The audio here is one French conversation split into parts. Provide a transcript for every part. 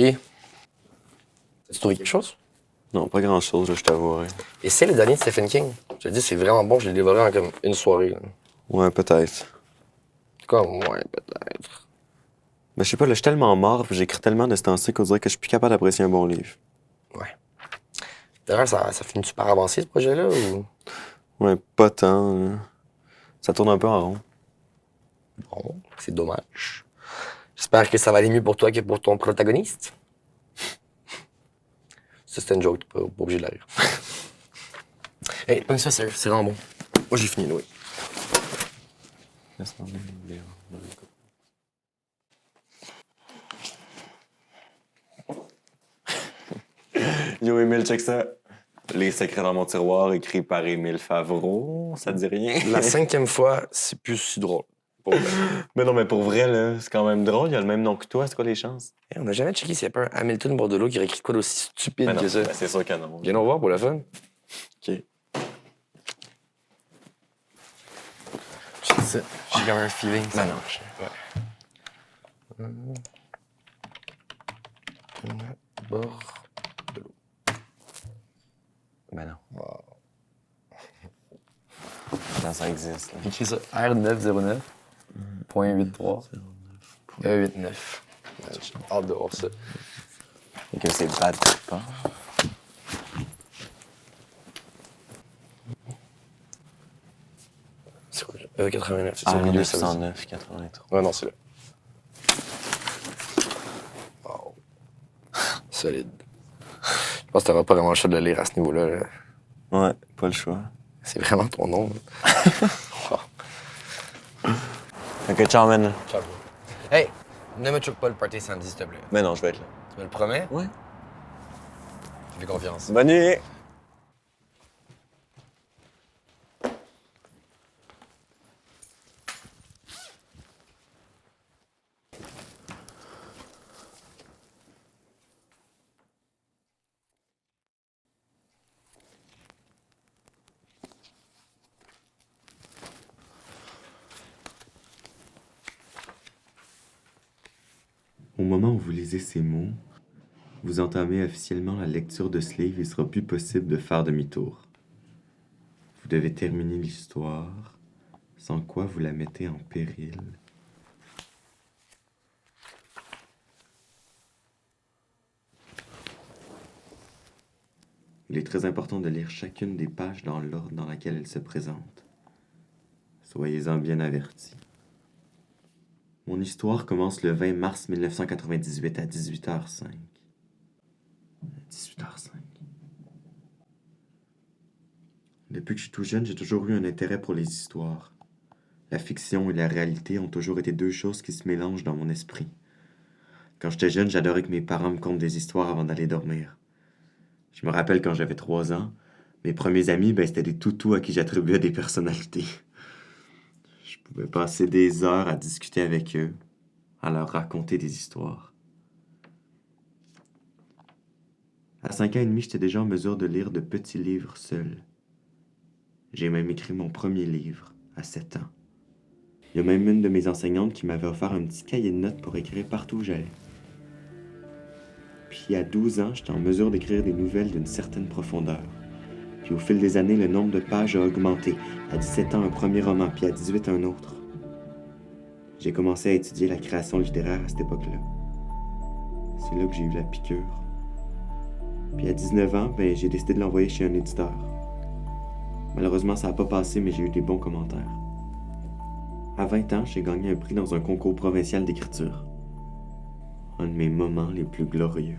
Puis, as-tu trouvé quelque chose? Non, pas grand-chose, là, je t'avouerai. Et c'est le dernier de Stephen King. Je te dis, c'est vraiment bon, je l'ai dévoré en comme une soirée. Là. Ouais, peut-être. Comme, ouais, peut-être. Mais je sais pas, là, je suis tellement mort, puis j'écris tellement de ce temps-ci qu'on dirait que je suis plus capable d'apprécier un bon livre. Ouais. D'ailleurs, ça finit-tu par avancer, ce projet-là, ou... Ouais, pas tant. Ça tourne un peu en rond. Bon, c'est dommage. J'espère que ça va aller mieux pour toi que pour ton protagoniste. Ça, c'était une joke, pas obligé de la rire. Hey, pas ça, sérieux, c'est vraiment bon. Moi, j'ai fini, oui. Laisse-moi lire. Yo, Émile, check ça. Les secrets dans mon tiroir, écrit par Émile Favreau. Ça te dit rien? La 5e fois, c'est plus si drôle. Pour vrai. Mais non, mais pour vrai, là, c'est quand même drôle. Il a le même nom que toi. C'est quoi les chances? Hey, on n'a jamais checké s'il y a pas un Hamilton Bordelot qui aurait écrit quoi d'aussi stupide Mais non, que ça. ben, c'est sûr que non. Viens nous voir pour le fun. OK. C'est ça. J'ai quand même un feeling. Ça marche. Ouais. Bordelot. Ben non. Wow. Non, ça existe. Là. Écris ça. R909.83. 89. J'ai hâte de voir ça. Et que c'est bad pas. C'est quoi? 89. C'est Ah, au milieu, ça veut dire. 909, 83. Ouais, non, c'est là. Wow. Solide. Je pense que t'auras pas vraiment le choix de le lire à ce niveau-là. Là. Ouais, pas le choix. C'est vraiment ton nom. Wow. Ok, ciao, man. Ciao. Hey, ne me choque pas le party samedi, s'il te plaît. Mais non, je vais être là. Tu me le promets? Ouais. Je fais confiance. Bonne nuit! Au moment où vous lisez ces mots, vous entamez officiellement la lecture de ce livre et il sera plus possible de faire demi-tour. Vous devez terminer l'histoire, sans quoi vous la mettez en péril. Il est très important de lire chacune des pages dans l'ordre dans lequel elle se présente. Soyez-en bien avertis. Mon histoire commence le 20 mars 1998 à 18h05. 18h05. Depuis que je suis tout jeune, j'ai toujours eu un intérêt pour les histoires. La fiction et la réalité ont toujours été deux choses qui se mélangent dans mon esprit. Quand j'étais jeune, j'adorais que mes parents me content des histoires avant d'aller dormir. Je me rappelle quand j'avais 3 ans, mes premiers amis, c'était des toutous à qui j'attribuais des personnalités. Je pouvais passer des heures à discuter avec eux, à leur raconter des histoires. À 5 ans et demi, j'étais déjà en mesure de lire de petits livres seul. J'ai même écrit mon premier livre à 7 ans. Il y a même une de mes enseignantes qui m'avait offert un petit cahier de notes pour écrire partout où j'allais. Puis à 12 ans, j'étais en mesure d'écrire des nouvelles d'une certaine profondeur. Puis au fil des années, le nombre de pages a augmenté. À 17 ans, un premier roman, puis à 18, un autre. J'ai commencé à étudier la création littéraire à cette époque-là. C'est là que j'ai eu la piqûre. Puis à 19 ans, j'ai décidé de l'envoyer chez un éditeur. Malheureusement, ça n'a pas passé, mais j'ai eu des bons commentaires. À 20 ans, j'ai gagné un prix dans un concours provincial d'écriture. Un de mes moments les plus glorieux.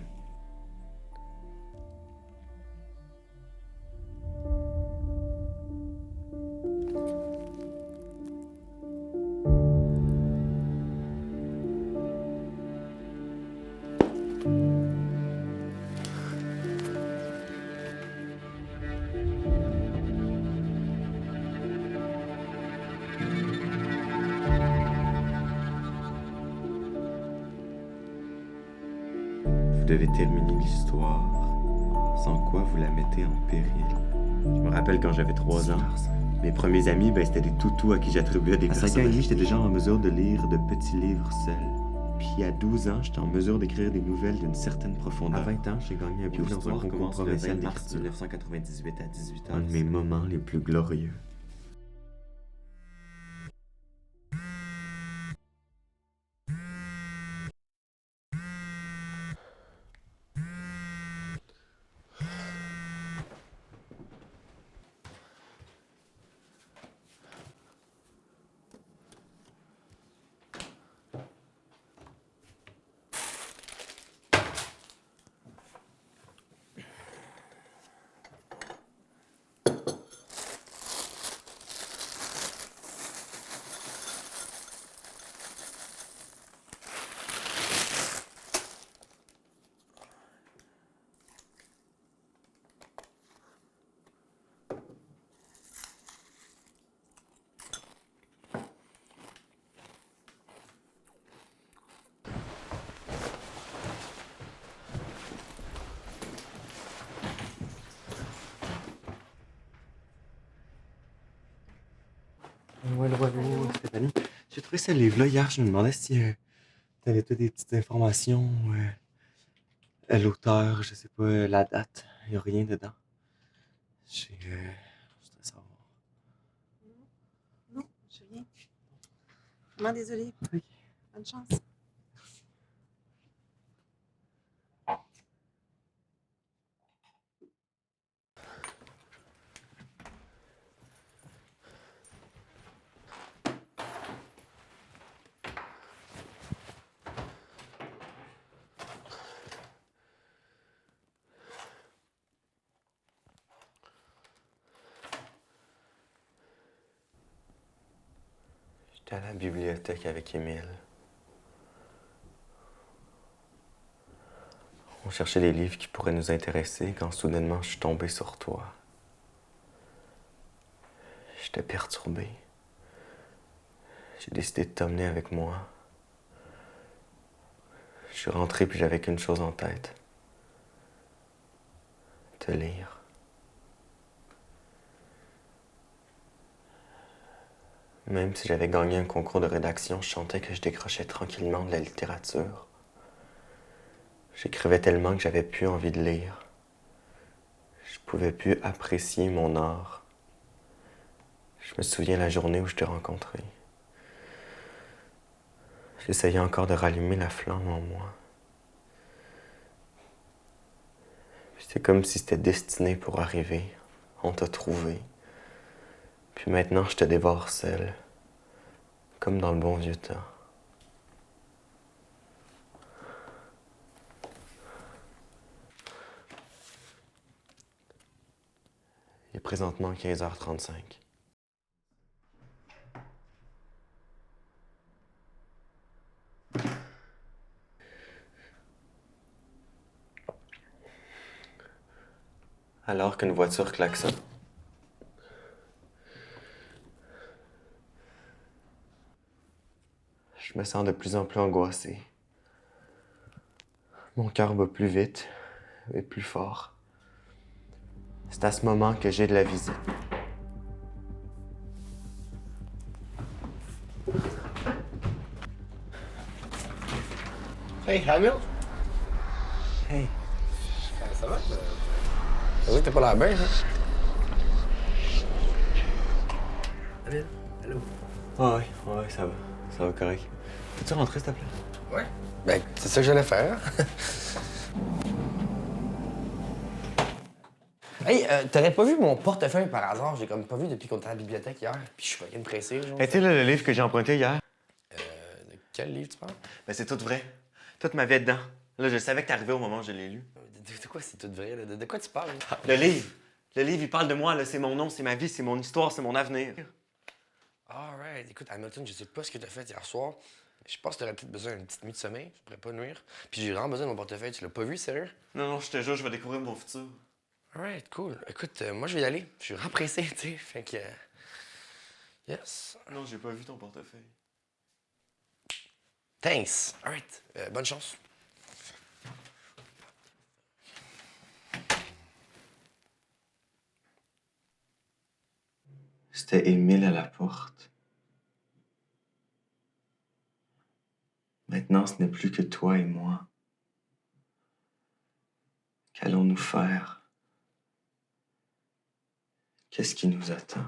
Vous devez terminer l'histoire, sans quoi vous la mettez en péril. Je me rappelle quand j'avais 3 ans, mes premiers amis, c'était des toutous à qui j'attribuais des personnalités. À 5 ans et demi, j'étais déjà en mesure de lire de petits livres seul. Puis à 12 ans, j'étais en mesure d'écrire des nouvelles d'une certaine profondeur. À 20 ans, j'ai gagné un prix dans un concours provincial d'écriture. 1998 à 18 ans. Un de mes moments les plus glorieux. Ouais, Stéphanie. J'ai trouvé ce livre-là hier. Je me demandais si t'avais des petites informations. L'auteur, je sais pas, la date. Il n'y a rien dedans. Je voudrais savoir. Non, j'ai rien. Vraiment désolée. Oui. Bonne chance. J'étais à la bibliothèque avec Émile. On cherchait des livres qui pourraient nous intéresser quand soudainement je suis tombé sur toi. J'étais perturbé. J'ai décidé de t'emmener avec moi. Je suis rentré puis j'avais qu'une chose en tête. Te lire. Même si j'avais gagné un concours de rédaction, je sentais que je décrochais tranquillement de la littérature. J'écrivais tellement que j'avais plus envie de lire. Je pouvais plus apprécier mon art. Je me souviens la journée où je t'ai rencontré. J'essayais encore de rallumer la flamme en moi. C'est comme si c'était destiné pour arriver. On t'a trouvé. Puis maintenant, je te dévore seul. Comme dans le bon vieux temps. Il est présentement 15h35. Alors qu'une voiture klaxonne. Je me sens de plus en plus angoissé. Mon cœur bat plus vite et plus fort. C'est à ce moment que j'ai de la visite. Hey, Hamil! Hey, Ça va? Ça va, t'as pas l'air bien, hein? Hamil, allô? Ouais, ça va. Ça va correct. Peux-tu rentrer, s'il te plaît? Ouais. Ben, c'est ça que j'allais faire. Hey, t'aurais pas vu mon portefeuille par hasard? J'ai comme pas vu depuis qu'on était à la bibliothèque hier. Puis je suis fucking pressé, genre. Hey, tu sais, là, le livre que j'ai emprunté hier? De quel livre tu parles? Ben, c'est tout vrai. Toute ma vie est dedans. Là, je savais que t'arrivais au moment où je l'ai lu. De quoi c'est tout vrai, là? De quoi tu parles? Le livre! Le livre, il parle de moi, là. C'est mon nom, c'est ma vie, c'est mon histoire, c'est mon avenir. Alright. Écoute, Hamilton, je sais pas ce que t'as fait hier soir. Je pense que t'aurais peut-être besoin d'une petite nuit de sommeil. Ça pourrait pas nuire. Puis j'ai vraiment besoin de mon portefeuille. Tu l'as pas vu, sérieux? Non, je te jure, je vais découvrir mon futur. Alright, cool. Écoute, moi, je vais y aller. Je suis vraiment pressé, tu sais. Fait que... yes. Non, j'ai pas vu ton portefeuille. Thanks. Alright. Bonne chance. C'était Émile à la porte. Maintenant, ce n'est plus que toi et moi. Qu'allons-nous faire? Qu'est-ce qui nous attend?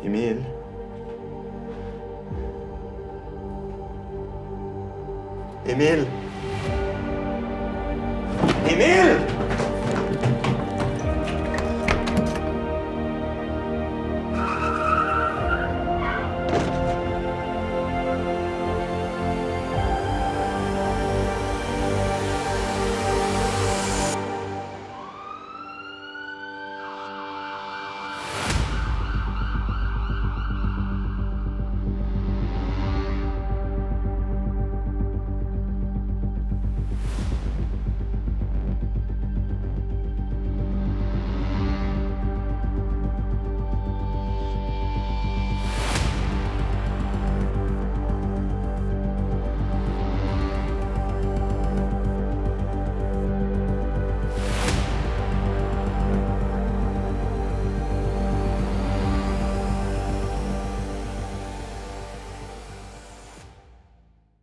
Émile? Émile? Émile!